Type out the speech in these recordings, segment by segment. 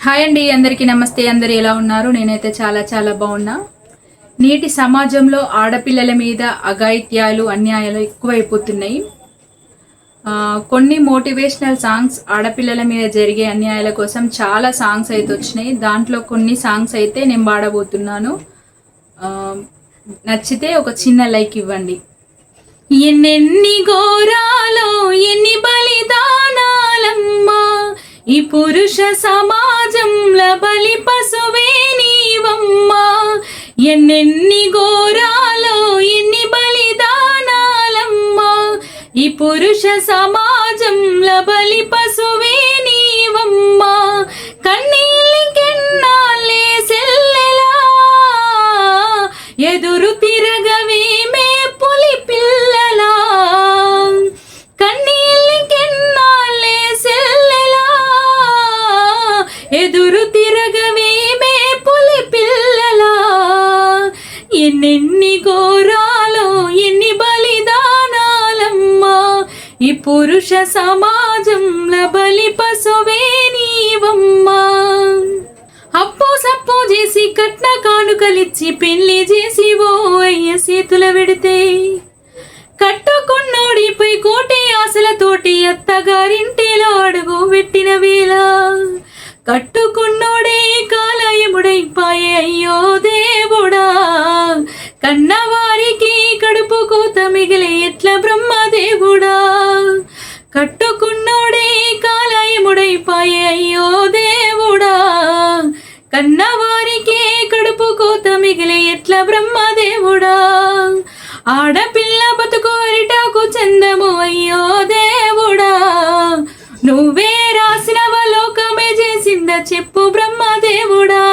Hi అండి, అందరికీ నమస్తే. అందరు ఎలా ఉన్నారు? నేనైతే చాలా చాలా బాగున్నా. నేటి సమాజంలో ఆడపిల్లల మీద అఘాయిత్యాలు, అన్యాయాలు ఎక్కువైపోతున్నాయి. కొన్ని మోటివేషనల్ సాంగ్స్ ఆడపిల్లల మీద జరిగే అన్యాయాల కోసం చాలా సాంగ్స్ అయితే వచ్చినాయి. దాంట్లో కొన్ని సాంగ్స్ అయితే నేను పాడబోతున్నాను. నచ్చితే ఒక చిన్న లైక్ ఇవ్వండి. ఎన్నెన్ని ఘోరాలో ఎన్ని బలిదానాలమ్మా ఈ పురుష సమాజంలో బలి పశువే నీవమ్మా. ఎన్నెన్ని ఘోరాలో ఎన్ని బలిదానాలమ్మా ఈ పురుష సమాజంలో బలి పశువే నీవమ్మా. కన్నీళ్ళకెన్నాళ్ళే సెల్లెలా ఎదురు తిరగవేమే పులి పిల్లలా. కన్నీళ్ళకెన్నాళ్ళే సెల్లెలా ఎదురు తిరగవేమే పులి పిల్లలా. ఎన్నెన్ని ఘోరాలో ఎన్ని బలిదానాలమ్మా ఈ పురుష సమాజంలో బలి పశువే నీవమ్మా. అప్పు సప్పు చేసి కట్న కానుకలిచ్చి పెళ్లి చేసి ఓ అయ్య చేతుల పెడితే కట్టుకున్నోడిపై కోటి ఆశలతోటి అత్తగారింటిలో అడుగు పెట్టిన వేళ కట్టుకున్నోడే కాలయముడైపాయే అయ్యో దేవుడా. కన్నవారికి కడుపు కోత మిగిలే ఎట్ల బ్రహ్మదేవుడా. కట్టుకున్నోడే కాలయముడైపాయే అయ్యో దేవుడా. కన్నవారికే కడుపు కోత మిగిలే ఎట్ల బ్రహ్మదేవుడా. ఆడపిల్ల బతుకు అరిటాకు చందము అయ్యో దేవుడా. నువ్వే రాసినవ లోకమే చేసింద చెప్పు బ్రహ్మదేవుడా.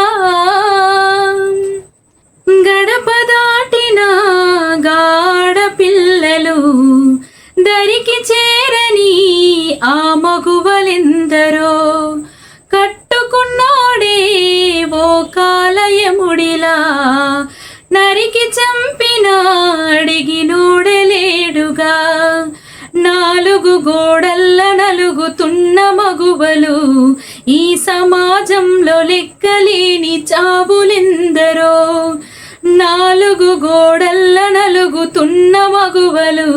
గడప దాటిన గాడ పిల్లలు దరికి చేరని ఆ మగువలెందరో కట్టుకున్నోడే ఓ కాలయముడిలా నరికి చంపిన అడిగినోడలేడుగా. నాలుగు గోడల్ల నలుగుతున్న మగువలు ఈ సమాజంలో లెక్కలేని చావులెందరో. నాలుగు గోడల్ల నలుగుతున్న మగువలు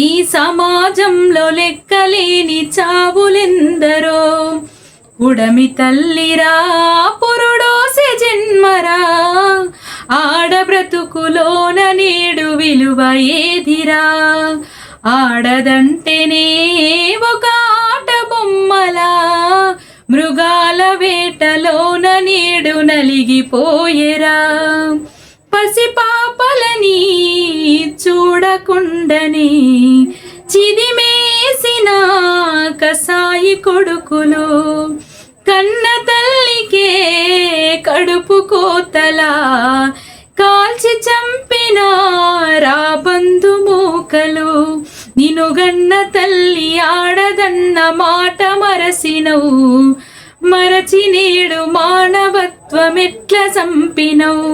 ఈ సమాజంలో లెక్కలేని చావులెందరో. ఉడమి తల్లిరా పురుడోసే జన్మరా ఆడ బ్రతుకులోన నేడు విలువ ఏదిరా. ఆడదంటేనే ఒక ఆట బొమ్మలా మృగాల వేటలోన నేడు నలిగిపోయేరా. పసిపాపలని చూడకుండని చిదిమేసిన కసాయి కొడుకులు కన్న తల్లికే కడుపు కోతలా కాల్చి చంపిన రాబందు మూకలు. నినుగన్న తల్లి ఆడదన్న మాట మరసినవు మరచి నేడు మానవత్వమెట్ల చంపినవు.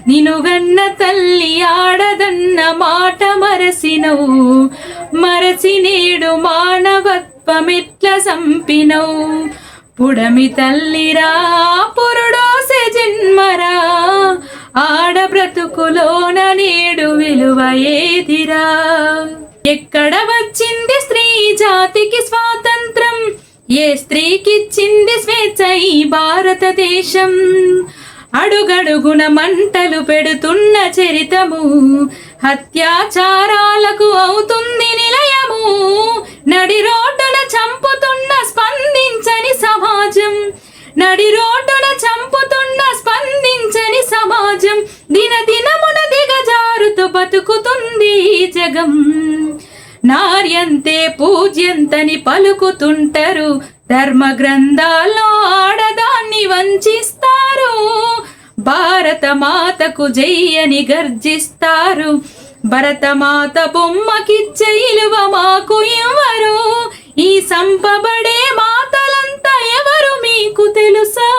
నినుగన్న తల్లి ఆడదన్న మాట మరసినవు మరచి నేడు మానవత్వమెట్ల చంపినవు. పుడమి తల్లిరా పురుడోసే జన్మరా ఆడ బ్రతుకులోన నేడు విలువ ఏదిరా. ఎక్కడ వచ్చింది స్త్రీ జాతికి స్వాతంత్రం, ఏ స్త్రీకిచ్చింది స్వేచ్ఛ ఈ భారతదేశం. అడుగడుగున మంటలు పెడుతున్న చరితము హత్యాచారాలకు అవుతుంది నిలయము. నడి రోడ్డున చంపుతున్న స్పందించని సమాజం, నడి రోడ్డున చంపుతున్న స్పందించని సమాజం. దినదినమున దిగజారుతూ బతుకుతుంది జగం. నార్యంతే పూజ్యంతని పలుకుతుంటారు, ధర్మ గ్రంథాల్లో ఆడదాన్ని వంచిస్తారు. భారత మాతకు జై అని గర్జిస్తారు, భరతమాత బొమ్మకిచ్చే ఇలువ మాకు ఇవ్వరు. ఈ సంపబడే మాతలంతా ఎవరు మీకు తెలుసా?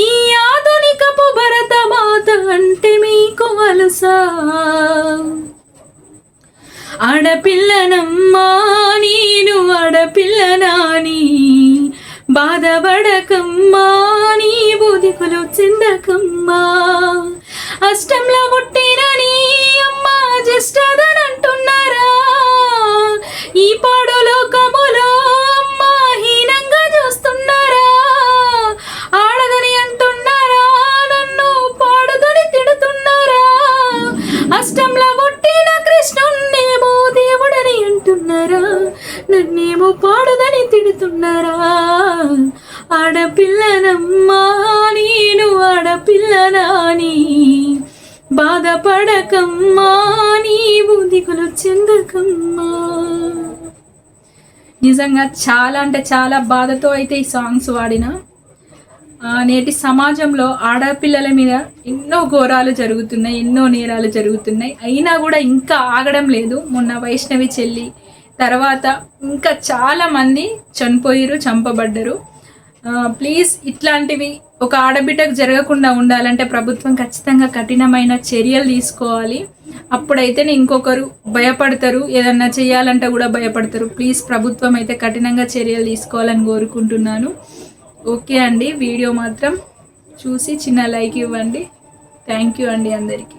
ఈ ఆధునికపు భరతమాత అంటే మీకు అలుసా? ఆడపిల్లనాని బాధపడకమ్మా చెందకమ్మా. అష్టంలో పుట్టినని అమ్మ జ్యేష్ఠదనంటున్నారా, ఈ పాడు లోకములో అమ్మ హీనంగా చూస్తున్నారా. ఆడదని అంటున్నారా, నన్ను పాడుదని తిడుతున్నారా. అష్టంలో పుట్టిన కృష్ణున్నేమో దేవుడని అంటున్నారా, నన్నేమో పాడుదని తిడుతున్నారా. ఆడపిల్లనమ్మా నేను ఆడపిల్లనాని, బాధపడకమ్మా నీవు దిగులు చెందకమ్మా. నిజంగా చాలా అంటే చాలా బాధతో అయితే ఈ సాంగ్స్ వాడిన. నేటి సమాజంలో ఆడపిల్లల మీద ఎన్నో ఘోరాలు జరుగుతున్నాయి, ఎన్నో నేరాలు జరుగుతున్నాయి. అయినా కూడా ఇంకా ఆగడం లేదు. మొన్న వైష్ణవి చెల్లి తర్వాత ఇంకా చాలా మంది చనిపోయారు, చంపబడ్డరు. ప్లీజ్ ఇట్లాంటివి ఒక ఆడబిడ్డకు జరగకుండా ఉండాలంటే ప్రభుత్వం ఖచ్చితంగా కఠినమైన చర్యలు తీసుకోవాలి. అప్పుడైతేనే ఇంకొకరు భయపడతారు, ఏదన్నా చేయాలంటే కూడా భయపడతారు. ప్లీజ్ ప్రభుత్వం అయితే కఠినంగా చర్యలు తీసుకోవాలని కోరుకుంటున్నాను. ఓకే అండి, వీడియో మాత్రం చూసి చిన్న లైక్ ఇవ్వండి. థ్యాంక్ యూ అండి అందరికీ.